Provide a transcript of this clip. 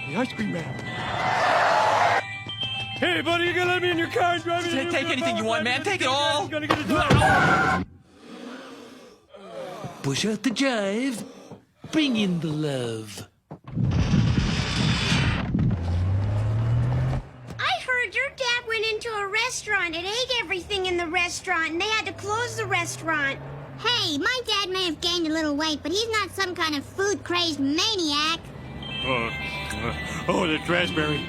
The ice cream man. Hey, buddy, you gonna let me in your car and drive me? Take anything you want, man. Take it all. Gonna get a Push out the jive. Bring in the love. I heard your dad went into a restaurant and ate everything in the restaurant, and they had to close the restaurant. Hey, my dad may have gained a little weight, but he's not some kind of food-crazed maniac. Oh, that's raspberry.